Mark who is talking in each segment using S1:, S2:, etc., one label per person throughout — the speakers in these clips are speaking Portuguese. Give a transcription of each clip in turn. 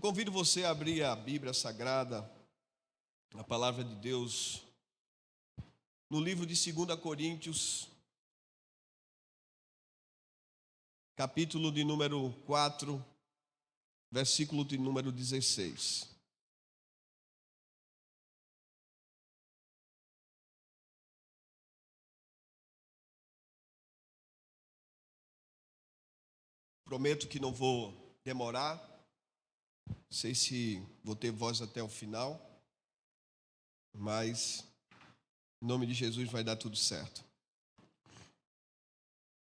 S1: Convido você a abrir a Bíblia Sagrada, a Palavra de Deus, no livro de 2 Coríntios, capítulo de número 4, versículo de número 16. Prometo que não vou demorar, não sei se vou ter voz até o final, mas em nome de Jesus vai dar tudo certo.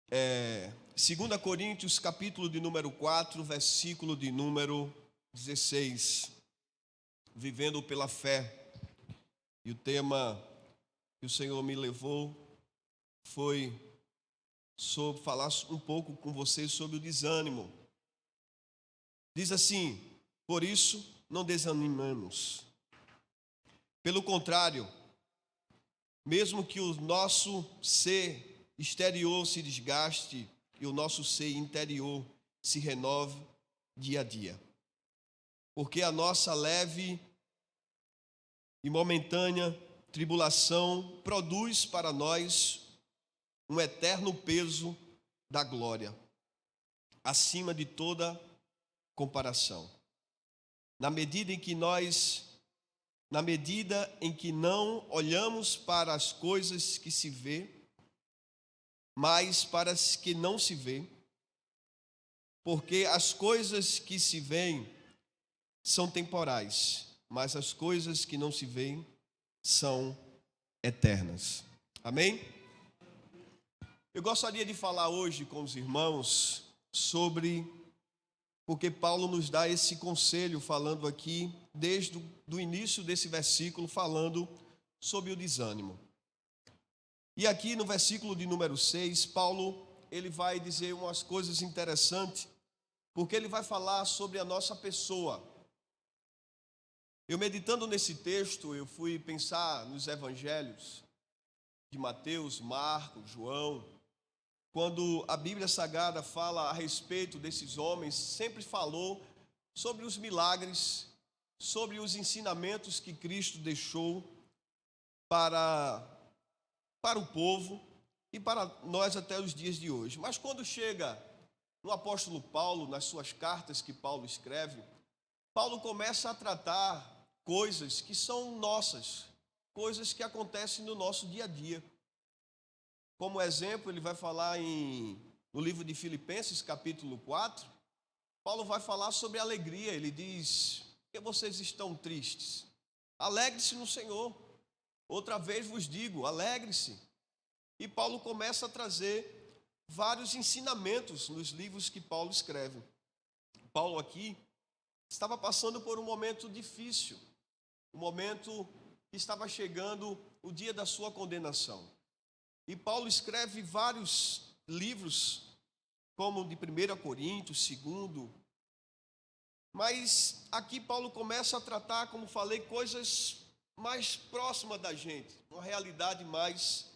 S1: 2 Coríntios, capítulo de número 4, versículo de número 16. Vivendo pela fé. E o tema que o Senhor me levou foi sobre falar um pouco com vocês sobre o desânimo. Diz assim: por isso não desanimamos. Pelo contrário, mesmo que o nosso ser exterior se desgaste e o nosso ser interior se renove dia a dia. Porque a nossa leve e momentânea tribulação produz para nós um eterno peso da glória, acima de toda comparação. Na medida em que não olhamos para as coisas que se vê, mas para as que não se vê, porque as coisas que se veem são temporais, mas as coisas que não se veem são eternas. Amém? Eu gostaria de falar hoje com os irmãos sobre, porque Paulo nos dá esse conselho, falando aqui, desde o início desse versículo, falando sobre o desânimo. E aqui no versículo de número 6, Paulo, ele vai dizer umas coisas interessantes, porque ele vai falar sobre a nossa pessoa. Eu meditando nesse texto, eu fui pensar nos evangelhos de Mateus, Marcos, João. Quando a Bíblia Sagrada fala a respeito desses homens, sempre falou sobre os milagres, sobre os ensinamentos que Cristo deixou para o povo e para nós até os dias de hoje. Mas quando chega no apóstolo Paulo, nas suas cartas que Paulo escreve, Paulo começa a tratar coisas que são nossas, coisas que acontecem no nosso dia a dia. Como exemplo, ele vai falar no livro de Filipenses, capítulo 4, Paulo vai falar sobre alegria. Ele diz: por que vocês estão tristes? Alegre-se no Senhor. Outra vez vos digo, alegre-se. E Paulo começa a trazer vários ensinamentos nos livros que Paulo escreve. Paulo aqui estava passando por um momento difícil, um momento que estava chegando o dia da sua condenação. E Paulo escreve vários livros, como de 1 Coríntios, 2. Mas aqui Paulo começa a tratar, como falei, coisas mais próximas da gente, uma realidade mais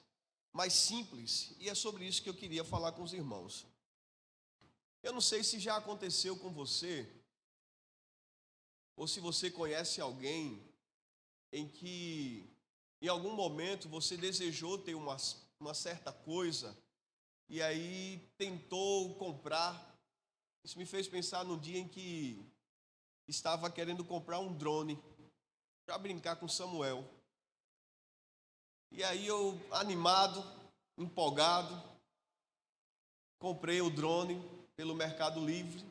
S1: simples. E é sobre isso que eu queria falar com os irmãos. Eu não sei se já aconteceu com você, ou se você conhece alguém em que, em algum momento, você desejou ter uma certa coisa e aí tentou comprar. Isso me fez pensar no dia em que estava querendo comprar um drone para brincar com Samuel. E aí eu, animado, empolgado, comprei o drone pelo Mercado Livre,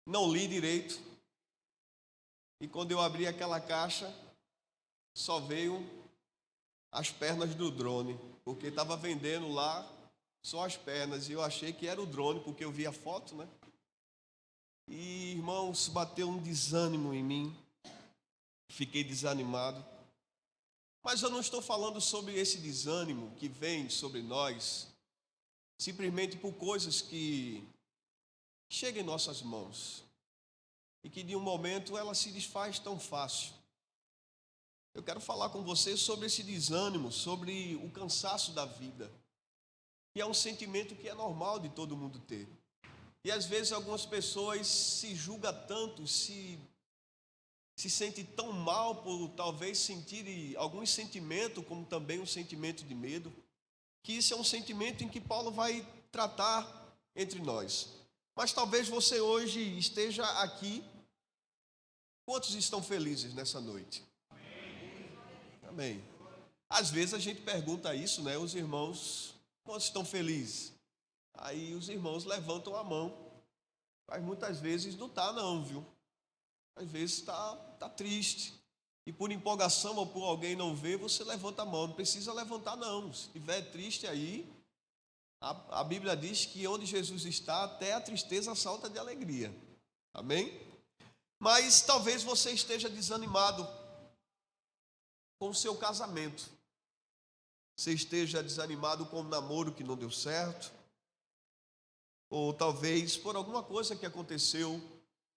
S1: não li direito, e quando eu abri aquela caixa, só veio as pernas do drone, porque estava vendendo lá só as pernas, e eu achei que era o drone, porque eu vi a foto, né? E, irmãos, bateu um desânimo em mim, fiquei desanimado. Mas eu não estou falando sobre esse desânimo que vem sobre nós, simplesmente por coisas que chegam em nossas mãos, e que de um momento ela se desfaz tão fácil. Eu quero falar com você sobre esse desânimo, sobre o cansaço da vida, que é um sentimento que é normal de todo mundo ter. E às vezes algumas pessoas se julgam tanto, se sentem tão mal por talvez sentirem algum sentimento, como também um sentimento de medo, que isso é um sentimento em que Paulo vai tratar entre nós. Mas talvez você hoje esteja aqui. Quantos estão felizes nessa noite? Amém. Às vezes a gente pergunta isso, né? Os irmãos, quantos estão felizes? Aí os irmãos levantam a mão. Mas muitas vezes não está não, viu? Às vezes está triste. E por empolgação ou por alguém não ver, você levanta a mão. Não precisa levantar não. Se estiver triste aí, a Bíblia diz que onde Jesus está, até a tristeza salta de alegria. Amém? Mas talvez você esteja desanimado com o seu casamento. Você esteja desanimado com o namoro que não deu certo. Ou talvez por alguma coisa que aconteceu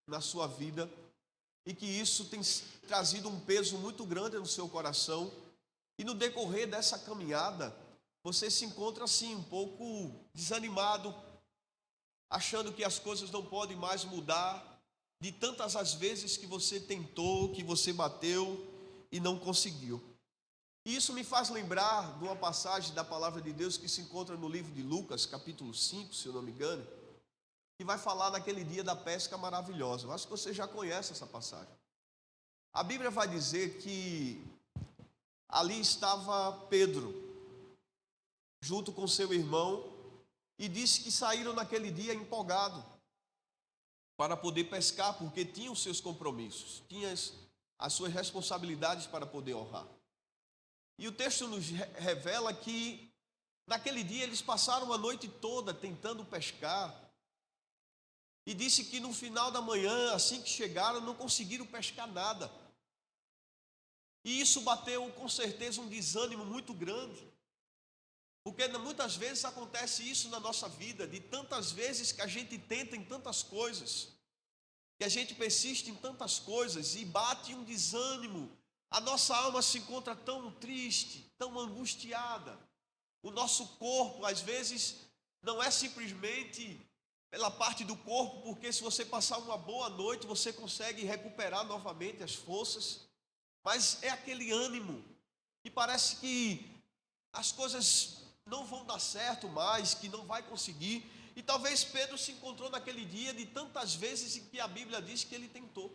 S1: na sua vida e que isso tem trazido um peso muito grande no seu coração. E no decorrer dessa caminhada, você se encontra assim um pouco desanimado, achando que as coisas não podem mais mudar, de tantas as vezes que você tentou, que você bateu e não conseguiu. E isso me faz lembrar de uma passagem da palavra de Deus que se encontra no livro de Lucas, capítulo 5, se eu não me engano, que vai falar naquele dia da pesca maravilhosa. Eu acho que você já conhece essa passagem. A Bíblia vai dizer que ali estava Pedro, junto com seu irmão, e disse que saíram naquele dia empolgados para poder pescar, porque tinham os seus compromissos, tinham as suas responsabilidades para poder honrar. E o texto nos revela que naquele dia eles passaram a noite toda tentando pescar. E disse que no final da manhã, assim que chegaram, não conseguiram pescar nada. E isso bateu com certeza um desânimo muito grande. Porque muitas vezes acontece isso na nossa vida, de tantas vezes que a gente tenta em tantas coisas, que a gente persiste em tantas coisas e bate um desânimo. A nossa alma se encontra tão triste, tão angustiada. O nosso corpo, às vezes, não é simplesmente pela parte do corpo, porque se você passar uma boa noite, você consegue recuperar novamente as forças, mas é aquele ânimo que parece que as coisas não vão dar certo mais, que não vai conseguir. E talvez Pedro se encontrou naquele dia de tantas vezes em que a Bíblia diz que ele tentou.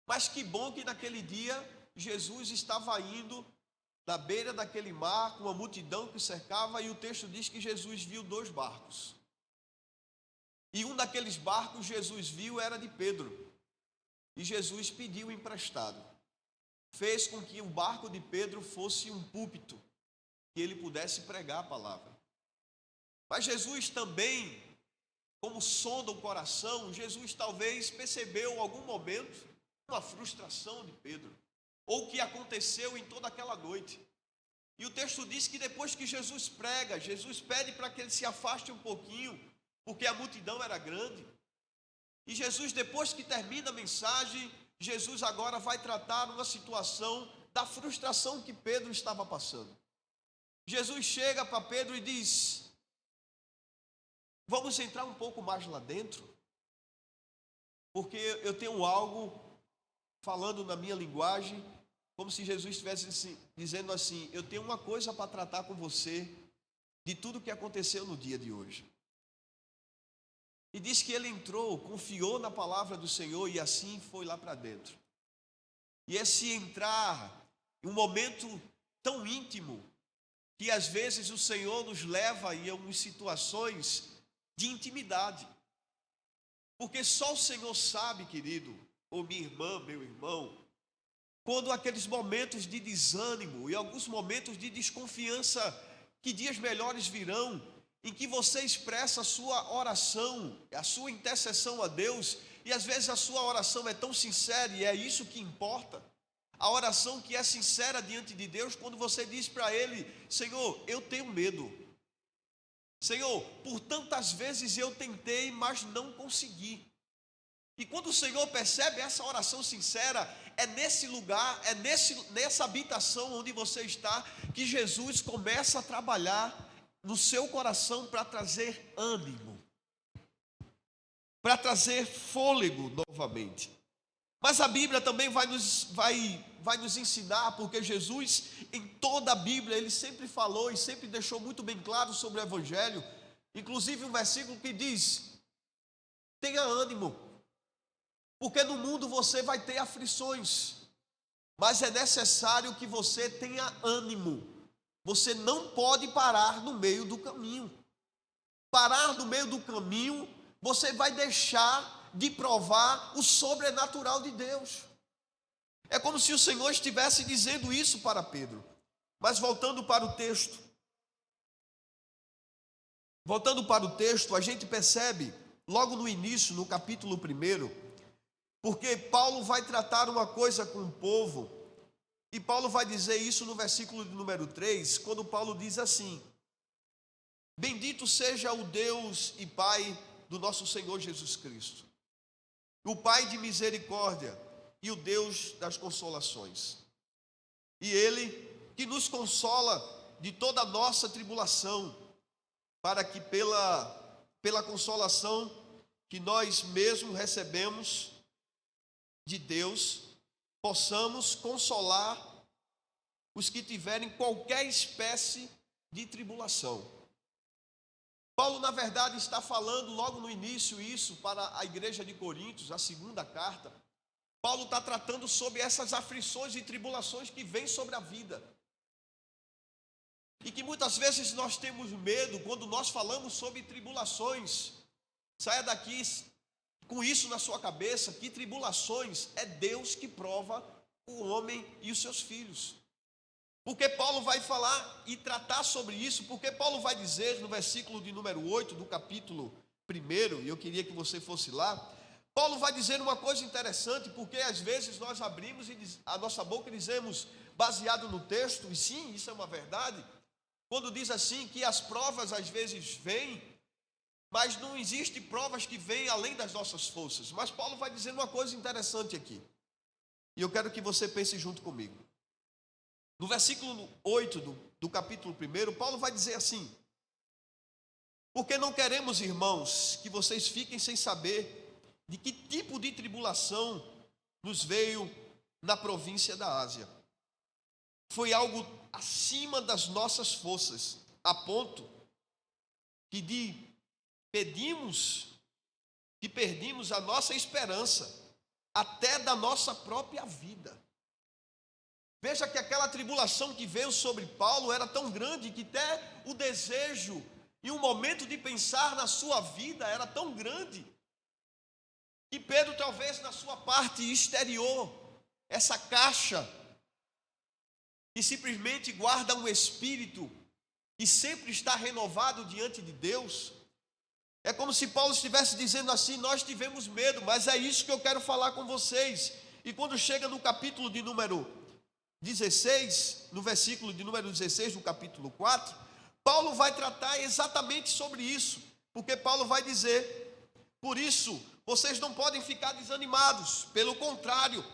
S1: Mas que bom que naquele dia Jesus estava indo na beira daquele mar, com uma multidão que cercava, e o texto diz que Jesus viu 2 barcos. E um daqueles barcos Jesus viu era de Pedro. E Jesus pediu emprestado. Fez com que o barco de Pedro fosse um púlpito, que ele pudesse pregar a palavra. Mas Jesus também, como sonda o coração, Jesus talvez percebeu em algum momento uma frustração de Pedro, ou o que aconteceu em toda aquela noite. E o texto diz que depois que Jesus prega, Jesus pede para que ele se afaste um pouquinho, porque a multidão era grande. E Jesus, depois que termina a mensagem, Jesus agora vai tratar uma situação da frustração que Pedro estava passando. Jesus chega para Pedro e diz: vamos entrar um pouco mais lá dentro, porque eu tenho algo falando na minha linguagem, como se Jesus estivesse dizendo assim: eu tenho uma coisa para tratar com você de tudo que aconteceu no dia de hoje. E diz que ele entrou, confiou na palavra do Senhor e assim foi lá para dentro. E esse entrar em um momento tão íntimo, que às vezes o Senhor nos leva em algumas situações de intimidade. Porque só o Senhor sabe, querido, ou minha irmã, meu irmão, quando aqueles momentos de desânimo e alguns momentos de desconfiança, que dias melhores virão, em que você expressa a sua oração, a sua intercessão a Deus, e às vezes a sua oração é tão sincera, e é isso que importa. A oração que é sincera diante de Deus, quando você diz para Ele: Senhor, eu tenho medo. Senhor, por tantas vezes eu tentei, mas não consegui. E quando o Senhor percebe essa oração sincera, é nesse lugar, é nessa habitação onde você está, que Jesus começa a trabalhar no seu coração para trazer ânimo. para trazer fôlego novamente. Mas a Bíblia também vai nos ensinar, porque Jesus, em toda a Bíblia, ele sempre falou e sempre deixou muito bem claro sobre o Evangelho, inclusive um versículo que diz: tenha ânimo, porque no mundo você vai ter aflições, mas é necessário que você tenha ânimo. Você não pode parar no meio do caminho. Parar no meio do caminho, você vai deixar de provar o sobrenatural de Deus. É como se o Senhor estivesse dizendo isso para Pedro. Mas voltando para o texto, a gente percebe logo no início, no capítulo 1, porque Paulo vai tratar uma coisa com o povo, e Paulo vai dizer isso no versículo de número 3, quando Paulo diz assim: bendito seja o Deus e Pai do nosso Senhor Jesus Cristo, o Pai de misericórdia e o Deus das consolações. E Ele que nos consola de toda a nossa tribulação, para que pela consolação que nós mesmos recebemos de Deus, possamos consolar os que tiverem qualquer espécie de tribulação. Paulo, na verdade, está falando logo no início isso para a igreja de Coríntios, a segunda carta. Paulo está tratando sobre essas aflições e tribulações que vêm sobre a vida. E que muitas vezes nós temos medo quando nós falamos sobre tribulações. Saia daqui com isso na sua cabeça, que tribulações é Deus que prova o homem e os seus filhos. Porque Paulo vai falar e tratar sobre isso, porque Paulo vai dizer no versículo de número 8 do capítulo 1, e eu queria que você fosse lá, Paulo vai dizer uma coisa interessante, porque às vezes nós abrimos a nossa boca e dizemos, baseado no texto, e sim, isso é uma verdade, quando diz assim que as provas às vezes vêm, mas não existe provas que vêm além das nossas forças. Mas Paulo vai dizer uma coisa interessante aqui, e eu quero que você pense junto comigo. No versículo 8 do capítulo 1, Paulo vai dizer assim: porque não queremos, irmãos, que vocês fiquem sem saber de que tipo de tribulação nos veio na província da Ásia. Foi algo acima das nossas forças, a ponto que perdimos a nossa esperança, até da nossa própria vida. Veja que aquela tribulação que veio sobre Paulo era tão grande que até o desejo e o momento de pensar na sua vida era tão grande que Pedro, talvez na sua parte exterior, essa caixa que simplesmente guarda um espírito que sempre está renovado diante de Deus, é como se Paulo estivesse dizendo assim: nós tivemos medo, mas é isso que eu quero falar com vocês. E quando chega no capítulo de número 16, no versículo de número 16 do capítulo 4, Paulo vai tratar exatamente sobre isso, porque Paulo vai dizer: por isso, vocês não podem ficar desanimados, pelo contrário,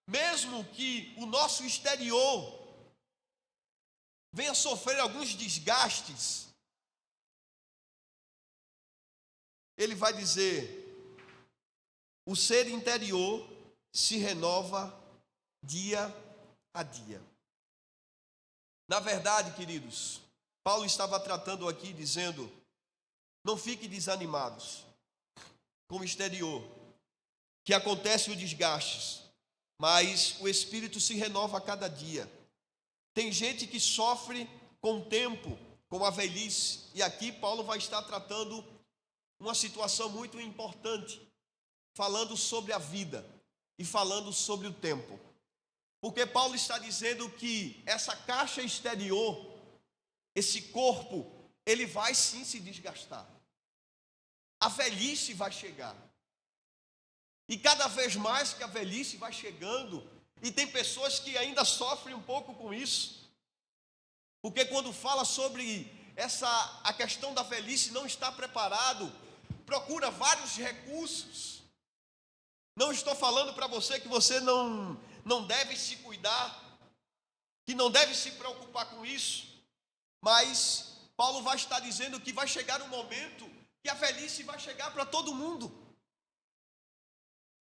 S1: mesmo que o nosso exterior venha sofrer alguns desgastes, ele vai dizer: o ser interior se renova dia a dia. Na verdade, queridos, Paulo estava tratando aqui dizendo: não fiquem desanimados com o exterior, que acontece o desgaste, mas o espírito se renova a cada dia. Tem gente que sofre com o tempo, com a velhice, e aqui Paulo vai estar tratando uma situação muito importante, falando sobre a vida e falando sobre o tempo. Porque Paulo está dizendo que essa caixa exterior, esse corpo, ele vai sim se desgastar. A velhice vai chegar. E cada vez mais que a velhice vai chegando, e tem pessoas que ainda sofrem um pouco com isso. Porque quando fala sobre a questão da velhice, não está preparado, procura vários recursos. Não estou falando para você que você não deve se cuidar, que não deve se preocupar com isso, mas Paulo vai estar dizendo que vai chegar um momento que a velhice vai chegar para todo mundo.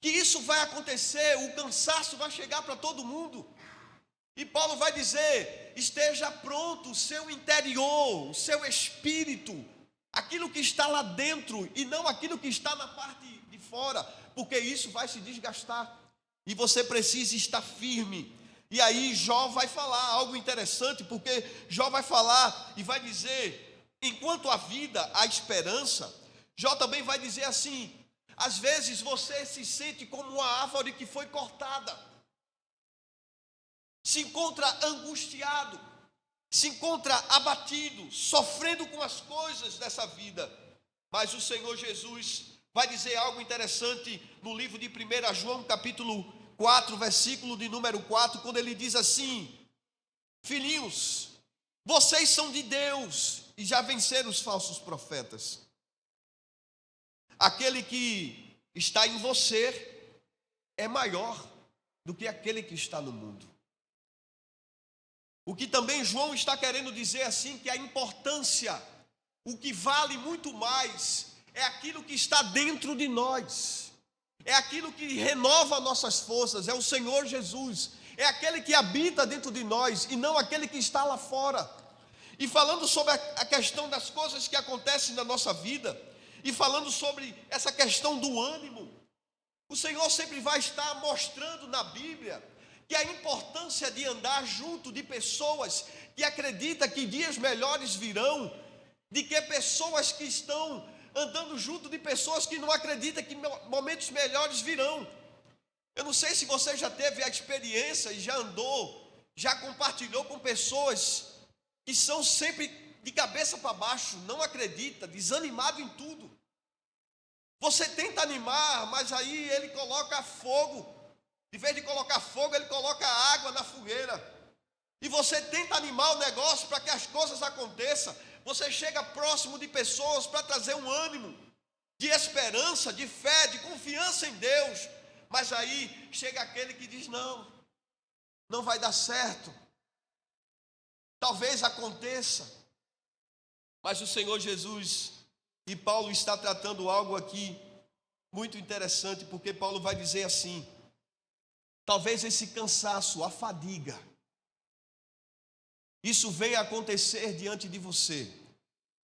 S1: que isso vai acontecer, o cansaço vai chegar para todo mundo. E Paulo vai dizer: esteja pronto o seu interior, o seu espírito, aquilo que está lá dentro e não aquilo que está na parte de fora, porque isso vai se desgastar e você precisa estar firme. E aí Jó vai falar algo interessante, porque Jó vai falar e vai dizer: enquanto há vida, há esperança. Jó também vai dizer assim: às vezes você se sente como uma árvore que foi cortada, se encontra angustiado, se encontra abatido, sofrendo com as coisas dessa vida. Mas o Senhor Jesus vai dizer algo interessante no livro de 1 João, capítulo 4, versículo de número 4, quando ele diz assim: filhinhos, vocês são de Deus e já venceram os falsos profetas. Aquele que está em você é maior do que aquele que está no mundo. O que também João está querendo dizer assim, que a importância, o que vale muito mais, é aquilo que está dentro de nós, é aquilo que renova nossas forças, é o Senhor Jesus, é aquele que habita dentro de nós e não aquele que está lá fora. E falando sobre a questão das coisas que acontecem na nossa vida, e falando sobre essa questão do ânimo, o Senhor sempre vai estar mostrando na Bíblia que a importância de andar junto de pessoas que acreditam que dias melhores virão, de que pessoas que estão andando junto de pessoas que não acreditam que momentos melhores virão. Eu não sei se você já teve a experiência e já andou, já compartilhou com pessoas que são sempre de cabeça para baixo, não acredita, desanimado em tudo. Você tenta animar, mas aí ele coloca fogo. De vez de colocar fogo, ele coloca água na fogueira. E você tenta animar o negócio para que as coisas aconteçam. Você chega próximo de pessoas para trazer um ânimo, de esperança, de fé, de confiança em Deus. Mas aí chega aquele que diz: não, não vai dar certo. Talvez aconteça. Mas o Senhor Jesus e Paulo está tratando algo aqui muito interessante, porque Paulo vai dizer assim: talvez esse cansaço, a fadiga, isso venha acontecer diante de você.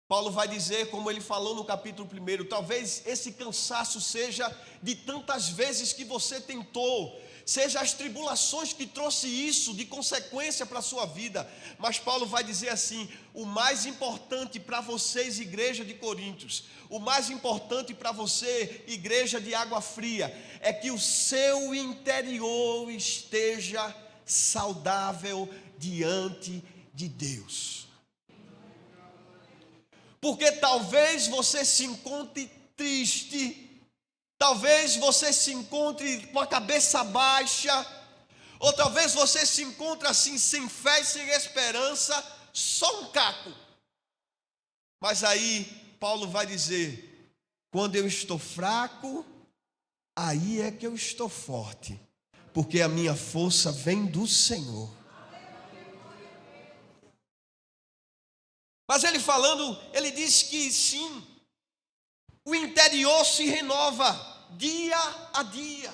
S1: Paulo vai dizer, como ele falou no capítulo 1, talvez esse cansaço seja de tantas vezes que você tentou, seja as tribulações que trouxe isso de consequência para a sua vida. Mas Paulo vai dizer assim: o mais importante para vocês, igreja de Coríntios, o mais importante para você, igreja de Água Fria, é que o seu interior esteja saudável diante de Deus. Porque talvez você se encontre triste, talvez você se encontre com a cabeça baixa, ou talvez você se encontre assim, sem fé e sem esperança, só um caco. Mas aí Paulo vai dizer: quando eu estou fraco, aí é que eu estou forte, porque a minha força vem do Senhor. Mas ele falando, ele diz que sim, o interior se renova dia a dia,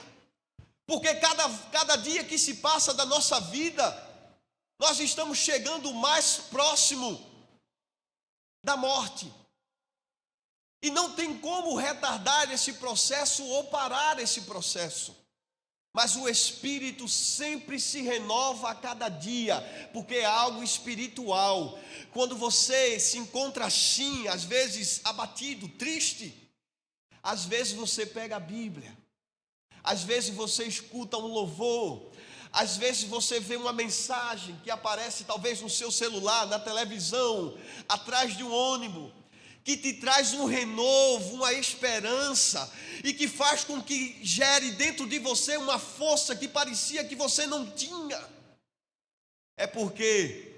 S1: porque cada dia que se passa da nossa vida, nós estamos chegando mais próximo da morte. E não tem como retardar esse processo ou parar esse processo. Mas o espírito sempre se renova a cada dia, porque é algo espiritual. Quando você se encontra assim, às vezes abatido, triste, às vezes você pega a Bíblia, às vezes você escuta um louvor, às vezes você vê uma mensagem que aparece talvez no seu celular, na televisão, atrás de um ônibus, que te traz um renovo, uma esperança, e que faz com que gere dentro de você uma força que parecia que você não tinha. É porque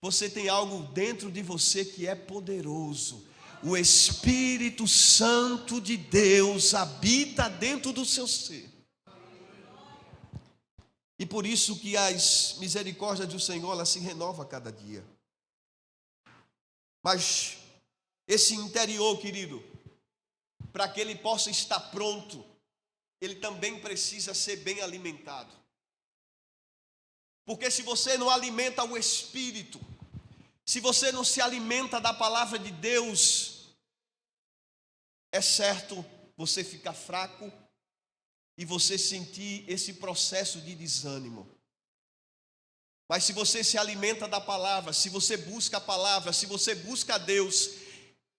S1: você tem algo dentro de você que é poderoso. O Espírito Santo de Deus habita dentro do seu ser. E por isso que as misericórdias do Senhor, elas se renovam a cada dia. Mas esse interior, querido, para que ele possa estar pronto, ele também precisa ser bem alimentado. Porque se você não alimenta o espírito, se você não se alimenta da palavra de Deus, é certo você ficar fraco e você sentir esse processo de desânimo. Mas se você se alimenta da palavra, se você busca a palavra, se você busca a Deus,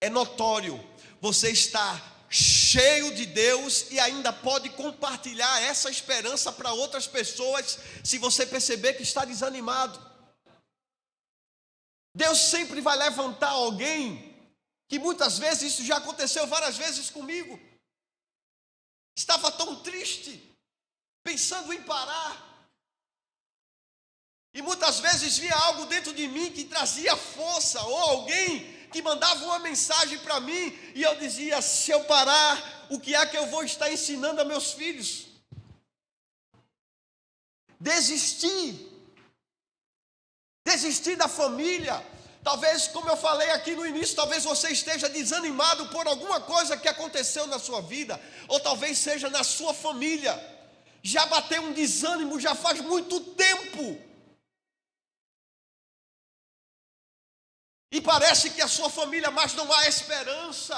S1: é notório, você está cheio de Deus e ainda pode compartilhar essa esperança para outras pessoas, se você perceber que está desanimado. Deus sempre vai levantar alguém, que muitas vezes, isso já aconteceu várias vezes comigo. Estava tão triste, pensando em parar. E muitas vezes via algo dentro de mim que trazia força, ou alguém que mandava uma mensagem para mim, e eu dizia, se eu parar, o que é que eu vou estar ensinando a meus filhos? Desistir da família. Talvez, como eu falei aqui no início, talvez você esteja desanimado por alguma coisa que aconteceu na sua vida, ou talvez seja na sua família. Já bateu um desânimo, já faz muito tempo. E parece que a sua família, mas não há esperança.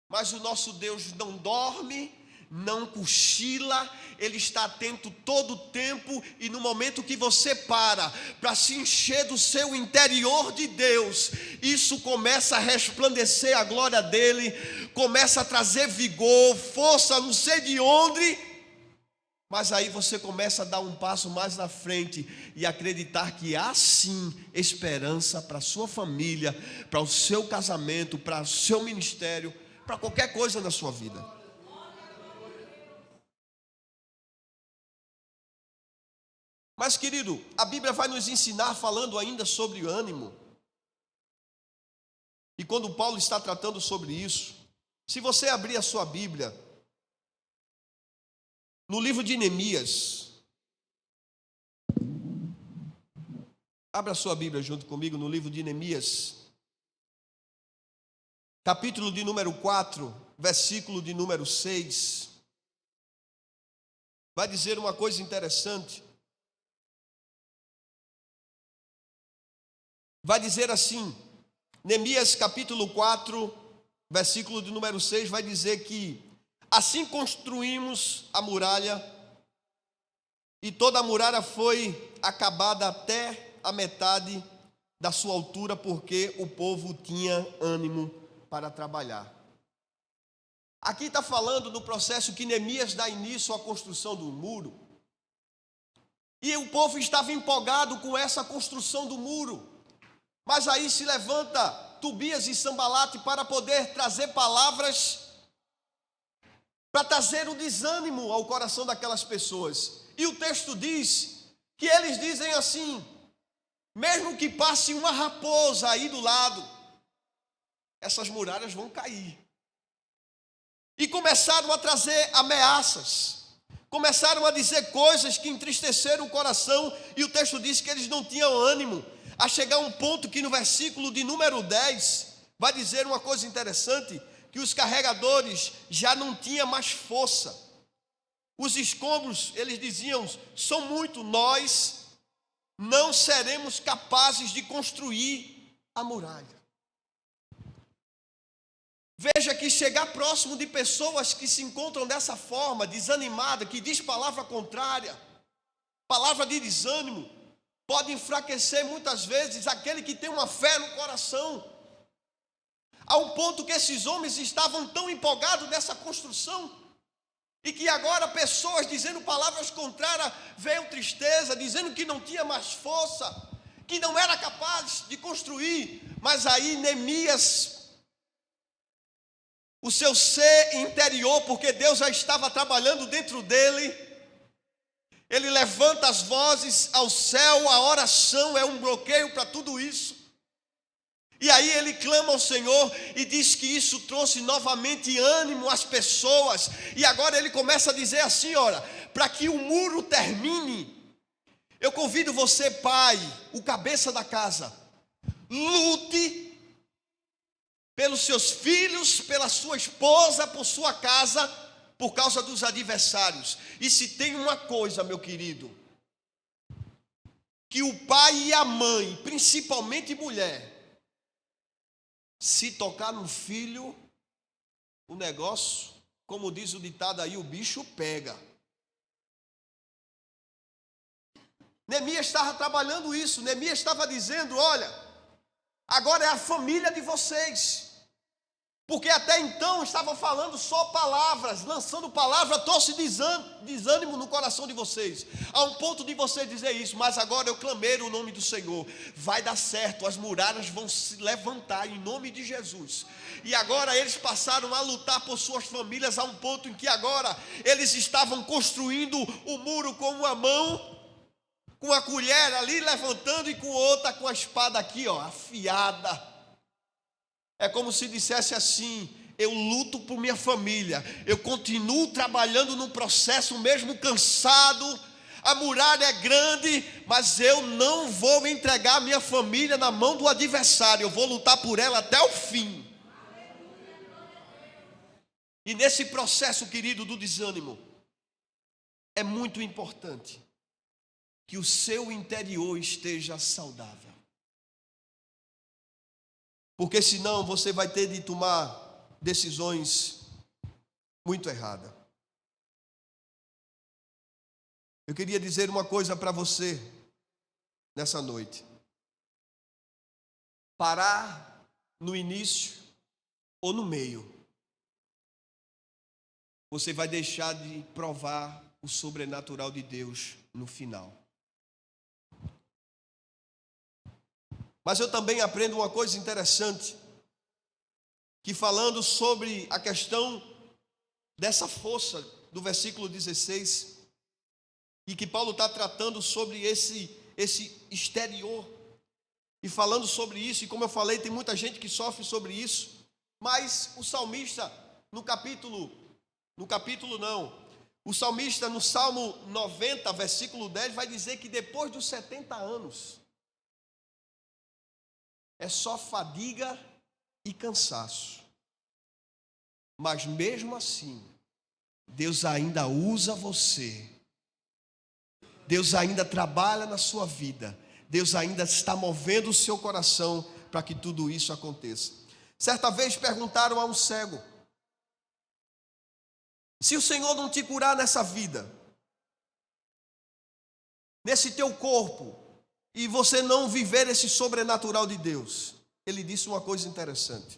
S1: Mas o nosso Deus não dorme, não cochila, Ele está atento todo o tempo, e no momento que você para se encher do seu interior de Deus, isso começa a resplandecer a glória dEle, começa a trazer vigor, força, não sei de onde, mas aí você começa a dar um passo mais na frente e acreditar que há sim esperança para a sua família, para o seu casamento, para o seu ministério, para qualquer coisa na sua vida. Mas, querido, a Bíblia vai nos ensinar falando ainda sobre ânimo. E quando Paulo está tratando sobre isso, se você abrir a sua Bíblia, no livro de Neemias, abra a sua Bíblia junto comigo no livro de Neemias, capítulo de número 4, versículo de número 6, vai dizer uma coisa interessante. Vai dizer assim, Neemias capítulo 4, versículo de número 6, vai dizer que assim construímos a muralha, e toda a muralha foi acabada até a metade da sua altura, porque o povo tinha ânimo para trabalhar. Aqui está falando do processo que Neemias dá início à construção do muro, e o povo estava empolgado com essa construção do muro, mas aí se levanta Tobias e Sambalate para poder trazer palavras, para trazer o desânimo ao coração daquelas pessoas. E o texto diz que eles dizem assim, mesmo que passe uma raposa aí do lado, essas muralhas vão cair. E começaram a trazer ameaças, começaram a dizer coisas que entristeceram o coração, e o texto diz que eles não tinham ânimo, a chegar a um ponto que no versículo de número 10, vai dizer uma coisa interessante, que os carregadores já não tinham mais força. Os escombros, eles diziam, são muito, nós não seremos capazes de construir a muralha. Veja que chegar próximo de pessoas que se encontram dessa forma, desanimada, que diz palavra contrária, palavra de desânimo, pode enfraquecer muitas vezes aquele que tem uma fé no coração. A um ponto que esses homens estavam tão empolgados nessa construção, e que agora pessoas dizendo palavras contrárias, veio tristeza, dizendo que não tinha mais força, que não era capaz de construir. Mas aí Neemias, o seu ser interior, porque Deus já estava trabalhando dentro dele, ele levanta as vozes ao céu, a oração é um bloqueio para tudo isso. E aí ele clama ao Senhor e diz que isso trouxe novamente ânimo às pessoas. E agora ele começa a dizer assim, olha, para que o muro termine, eu convido você, pai, o cabeça da casa, lute pelos seus filhos, pela sua esposa, por sua casa, por causa dos adversários. E se tem uma coisa, meu querido, que o pai e a mãe, principalmente mulher, se tocar no filho, o negócio, como diz o ditado aí, o bicho pega. Neemias estava trabalhando isso. Neemias estava dizendo: olha, agora é a família de vocês. Porque até então estavam falando só palavras, lançando palavra, trouxe desânimo no coração de vocês. A um ponto de você dizer isso: mas agora eu clamei o nome do Senhor. Vai dar certo, as muralhas vão se levantar em nome de Jesus. E agora eles passaram a lutar por suas famílias, a um ponto em que agora eles estavam construindo o muro com uma mão, com a colher ali levantando, e com outra com a espada aqui, ó, afiada. É como se dissesse assim: eu luto por minha família, eu continuo trabalhando no processo mesmo cansado, a muralha é grande, mas eu não vou entregar a minha família na mão do adversário, eu vou lutar por ela até o fim. E nesse processo, querido, do desânimo, é muito importante que o seu interior esteja saudável. Porque senão você vai ter de tomar decisões muito erradas. Eu queria dizer uma coisa para você nessa noite. Parar no início ou no meio, você vai deixar de provar o sobrenatural de Deus no final. Mas eu também aprendo uma coisa interessante, que falando sobre a questão dessa força do versículo 16, e que Paulo está tratando sobre esse exterior, e falando sobre isso, e como eu falei, tem muita gente que sofre sobre isso, mas o salmista, o salmista no Salmo 90, versículo 10, vai dizer que depois dos 70 anos, é só fadiga e cansaço. Mas mesmo assim, Deus ainda usa você. Deus ainda trabalha na sua vida. Deus ainda está movendo o seu coração para que tudo isso aconteça. Certa vez perguntaram a um cego: se o Senhor não te curar nessa vida, nesse teu corpo, e você não viver esse sobrenatural de Deus, ele disse uma coisa interessante.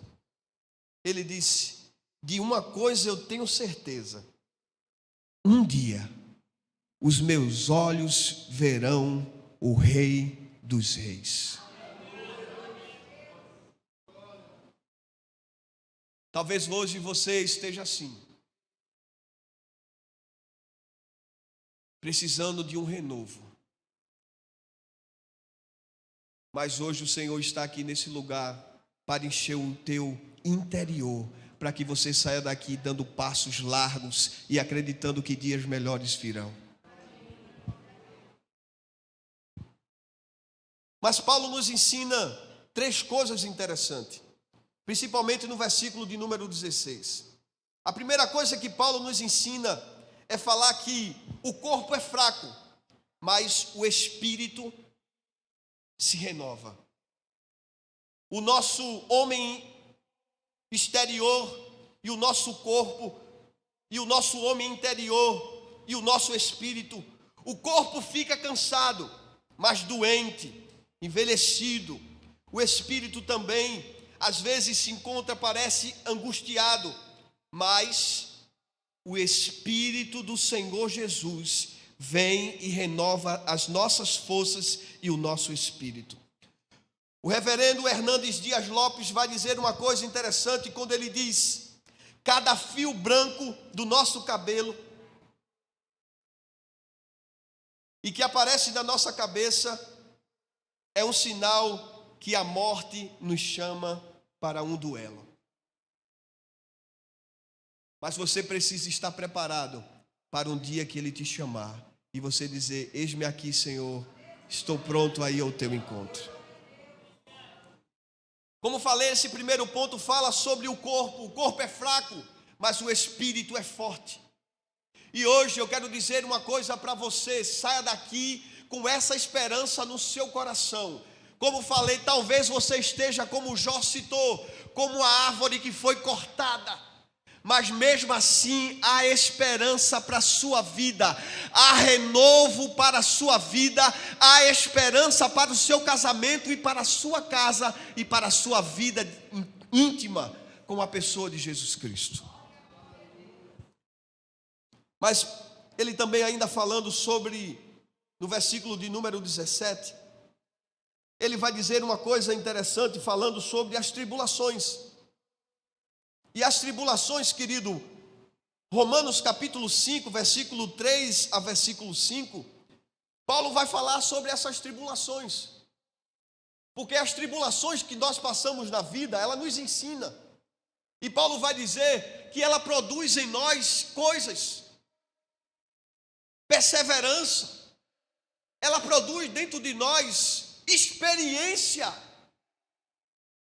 S1: Ele disse: de uma coisa eu tenho certeza, um dia os meus olhos verão o Rei dos Reis. Talvez hoje você esteja assim, precisando de um renovo. Mas hoje o Senhor está aqui nesse lugar para encher o teu interior, para que você saia daqui dando passos largos e acreditando que dias melhores virão. Mas Paulo nos ensina 3 coisas interessantes, principalmente no versículo de número 16. A primeira coisa que Paulo nos ensina é falar que o corpo é fraco, mas o espírito se renova. O nosso homem exterior e o nosso corpo, e o nosso homem interior e o nosso espírito, o corpo fica cansado, mas doente, envelhecido. O espírito também, às vezes se encontra, parece angustiado, mas o Espírito do Senhor Jesus vem e renova as nossas forças e o nosso espírito. O reverendo Hernandes Dias Lopes vai dizer uma coisa interessante quando ele diz: cada fio branco do nosso cabelo e que aparece na nossa cabeça é um sinal que a morte nos chama para um duelo. Mas você precisa estar preparado para um dia que Ele te chamar e você dizer: eis-me aqui, Senhor, estou pronto a ir ao teu encontro. Como falei, esse primeiro ponto fala sobre o corpo é fraco, mas o espírito é forte. E hoje eu quero dizer uma coisa para você: saia daqui com essa esperança no seu coração. Como falei, talvez você esteja como Jó citou, como a árvore que foi cortada, mas mesmo assim há esperança para a sua vida, há renovo para a sua vida, há esperança para o seu casamento e para a sua casa e para a sua vida íntima com a pessoa de Jesus Cristo. Mas ele também ainda falando sobre, no versículo de número 17, ele vai dizer uma coisa interessante, falando sobre as tribulações. E as tribulações, querido, Romanos capítulo 5, versículo 3 a versículo 5, Paulo vai falar sobre essas tribulações. Porque as tribulações que nós passamos na vida, ela nos ensina. E Paulo vai dizer que ela produz em nós coisas. Perseverança. Ela produz dentro de nós experiência.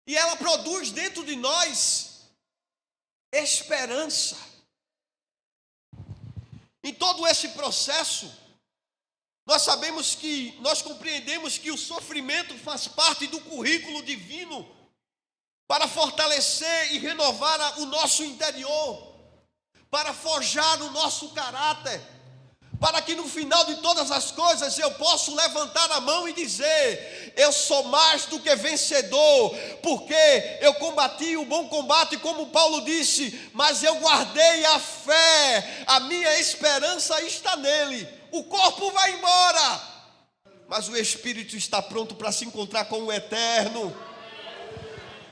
S1: E ela produz dentro de nós esperança. Em todo esse processo, nós compreendemos que o sofrimento faz parte do currículo divino para fortalecer e renovar o nosso interior, para forjar o nosso caráter, para que no final de todas as coisas eu possa levantar a mão e dizer: eu sou mais do que vencedor, porque eu combati o bom combate, como Paulo disse, mas eu guardei a fé, a minha esperança está nele. O corpo vai embora, mas o espírito está pronto para se encontrar com o eterno.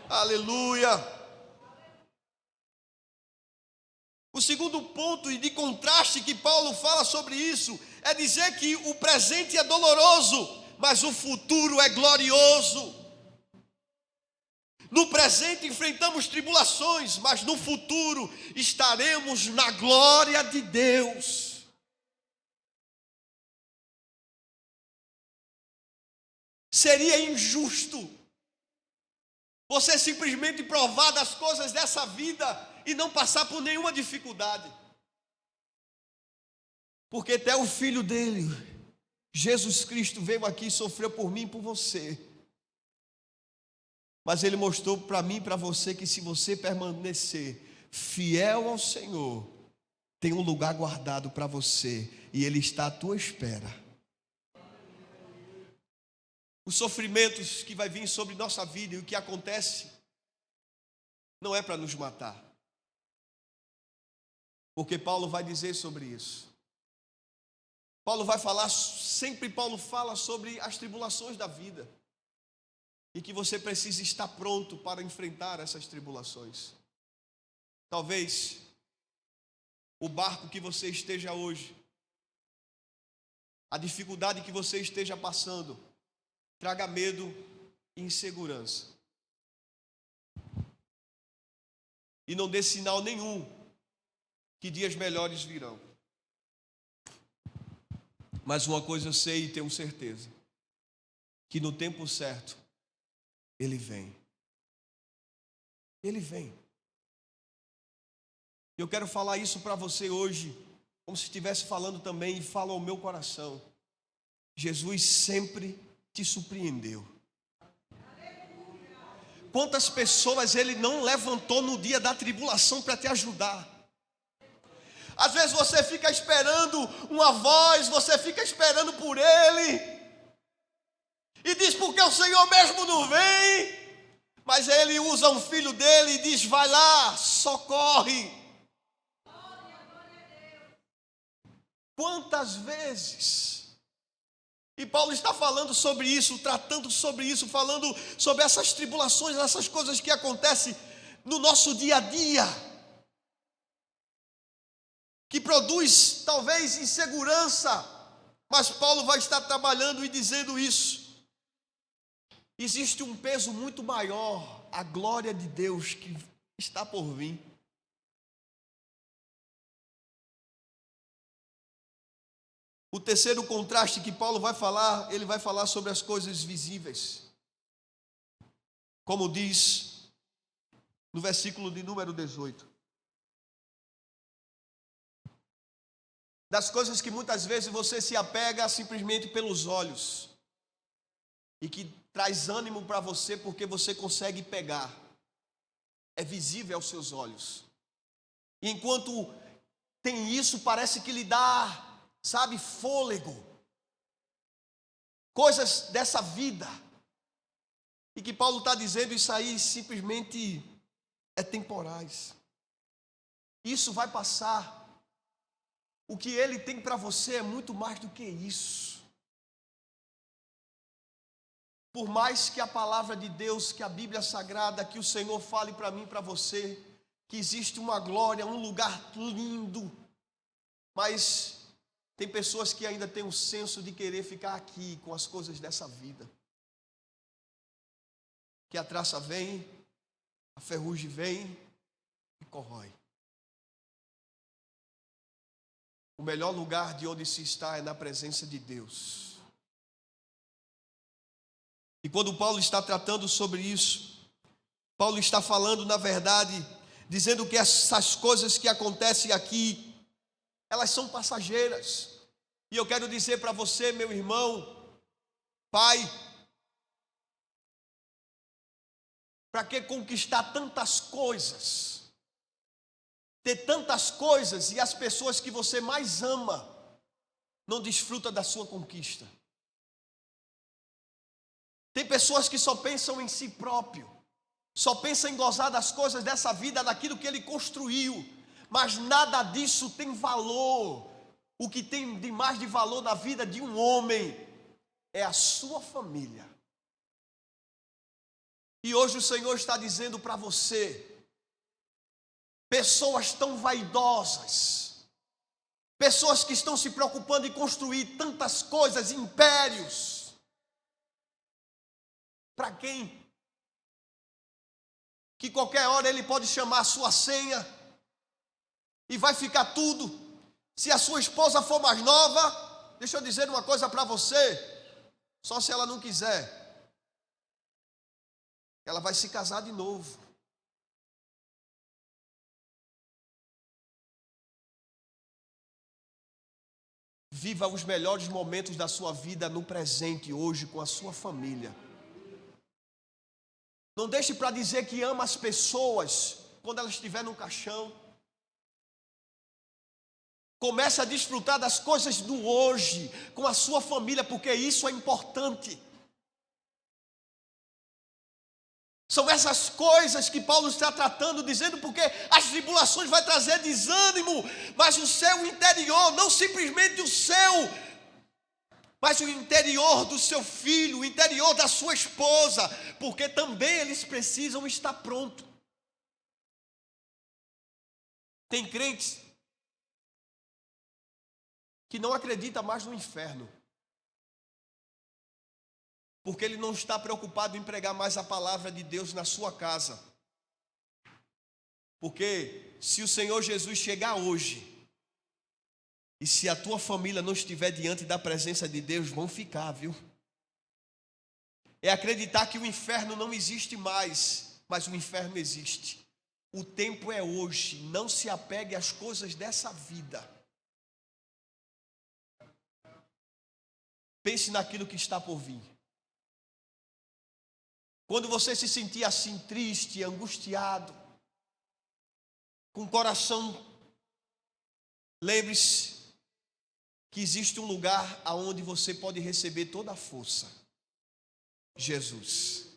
S1: Aleluia. O segundo ponto de contraste que Paulo fala sobre isso é dizer que o presente é doloroso, mas o futuro é glorioso. No presente enfrentamos tribulações, mas no futuro estaremos na glória de Deus. Seria injusto você simplesmente provar das coisas dessa vida e não passar por nenhuma dificuldade. Porque até o Filho dele, Jesus Cristo, veio aqui e sofreu por mim e por você. Mas ele mostrou para mim e para você que se você permanecer fiel ao Senhor, tem um lugar guardado para você e ele está à tua espera. Os sofrimentos que vai vir sobre nossa vida e o que acontece não é para nos matar. Porque Paulo vai dizer sobre isso. Paulo fala sobre as tribulações da vida. E que você precisa estar pronto para enfrentar essas tribulações. Talvez o barco que você esteja hoje, a dificuldade que você esteja passando, traga medo e insegurança. E não dê sinal nenhum que dias melhores virão. Mas uma coisa eu sei e tenho certeza, que no tempo certo, Ele vem. Ele vem. Eu quero falar isso para você hoje, como se estivesse falando também, e falo ao meu coração. Jesus sempre te surpreendeu. Quantas pessoas Ele não levantou no dia da tribulação para te ajudar? Às vezes você fica esperando uma voz, você fica esperando por Ele, e diz: porque o Senhor mesmo não vem? Mas Ele usa um filho dele e diz: vai lá, socorre. Quantas vezes? E Paulo está falando sobre isso, tratando sobre isso, falando sobre essas tribulações, essas coisas que acontecem no nosso dia a dia, que produz talvez insegurança, mas Paulo vai estar trabalhando e dizendo isso. Existe um peso muito maior, a glória de Deus que está por vir. O terceiro contraste que Paulo vai falar, ele vai falar sobre as coisas visíveis. Como diz no versículo de número 18. Das coisas que muitas vezes você se apega simplesmente pelos olhos e que traz ânimo para você porque você consegue pegar. É visível aos seus olhos. E enquanto tem isso, parece que lhe dá, sabe, fôlego. Coisas dessa vida. E que Paulo está dizendo, isso aí simplesmente é temporais. Isso vai passar. O que ele tem para você é muito mais do que isso. Por mais que a palavra de Deus, que a Bíblia Sagrada, que o Senhor fale para mim e para você, que existe uma glória, um lugar lindo, mas tem pessoas que ainda têm o senso de querer ficar aqui com as coisas dessa vida. Que a traça vem, a ferrugem vem e corrói. O melhor lugar de onde se está é na presença de Deus. E quando Paulo está tratando sobre isso, Paulo está falando, na verdade, dizendo que essas coisas que acontecem aqui, elas são passageiras. E eu quero dizer para você, meu irmão, pai, para que conquistar tantas coisas, ter tantas coisas e as pessoas que você mais ama não desfrutam da sua conquista? Tem pessoas que só pensam em si próprio, só pensam em gozar das coisas dessa vida, daquilo que ele construiu, mas nada disso tem valor. O que tem de mais de valor na vida de um homem é a sua família. E hoje o Senhor está dizendo para você, pessoas tão vaidosas, pessoas que estão se preocupando em construir tantas coisas, impérios, para quem? Que qualquer hora ele pode chamar a sua senha e vai ficar tudo. Se a sua esposa for mais nova, deixa eu dizer uma coisa para você, só se ela não quiser, ela vai se casar de novo. Viva os melhores momentos da sua vida no presente, hoje, com a sua família. Não deixe para dizer que ama as pessoas quando elas estiverem no caixão. Comece a desfrutar das coisas do hoje com a sua família, porque isso é importante. São essas coisas que Paulo está tratando, dizendo porque as tribulações vão trazer desânimo, mas o seu interior, não simplesmente o seu, mas o interior do seu filho, o interior da sua esposa, porque também eles precisam estar prontos. Tem crentes que não acreditam mais no inferno, porque ele não está preocupado em pregar mais a palavra de Deus na sua casa. Porque se o Senhor Jesus chegar hoje, e se a tua família não estiver diante da presença de Deus, vão ficar, viu? É acreditar que o inferno não existe mais, mas o inferno existe. O tempo é hoje, não se apegue às coisas dessa vida. Pense naquilo que está por vir. Quando você se sentir assim triste, angustiado, com o coração, lembre-se que existe um lugar aonde você pode receber toda a força. Jesus.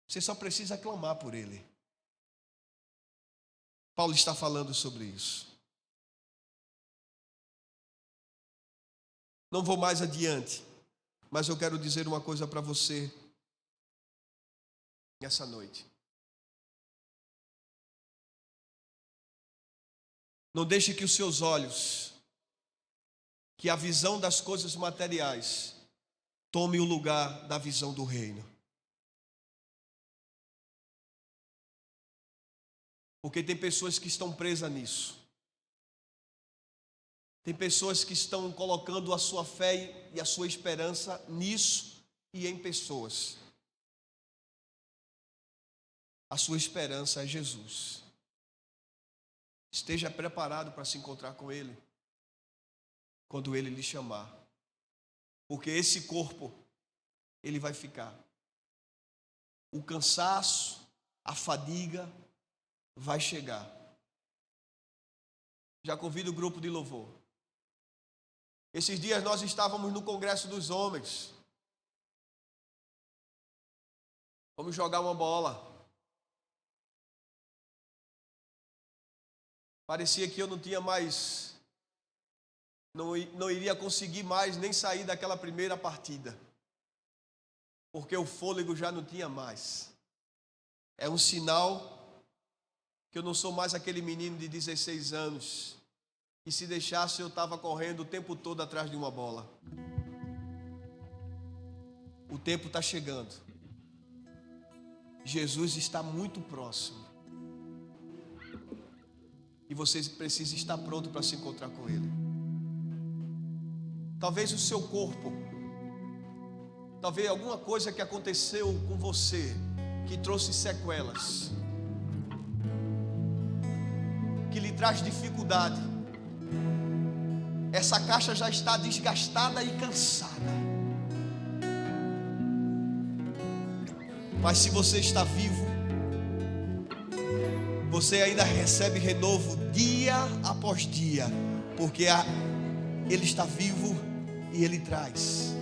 S1: Você só precisa clamar por Ele. Paulo está falando sobre isso. Não vou mais adiante, mas eu quero dizer uma coisa para você nessa noite. Não deixe que os seus olhos, que a visão das coisas materiais, tome o lugar da visão do reino. Porque tem pessoas que estão presas nisso. Tem pessoas que estão colocando a sua fé e a sua esperança nisso e em pessoas. A sua esperança é Jesus. Esteja preparado para se encontrar com Ele quando Ele lhe chamar. Porque esse corpo, ele vai ficar. O cansaço, a fadiga vai chegar. Já convido o grupo de louvor. Esses dias nós estávamos no Congresso dos Homens. Vamos jogar uma bola. Parecia que eu não tinha mais, não iria conseguir mais nem sair daquela primeira partida. Porque o fôlego já não tinha mais. É um sinal que eu não sou mais aquele menino de 16 anos que, se deixasse, eu estava correndo o tempo todo atrás de uma bola. O tempo está chegando. Jesus está muito próximo. E você precisa estar pronto para se encontrar com Ele. Talvez o seu corpo, talvez alguma coisa que aconteceu com você, que trouxe sequelas, que lhe traz dificuldade. Essa caixa já está desgastada e cansada. Mas se você está vivo, você ainda recebe renovo dia após dia, porque Ele está vivo e Ele traz.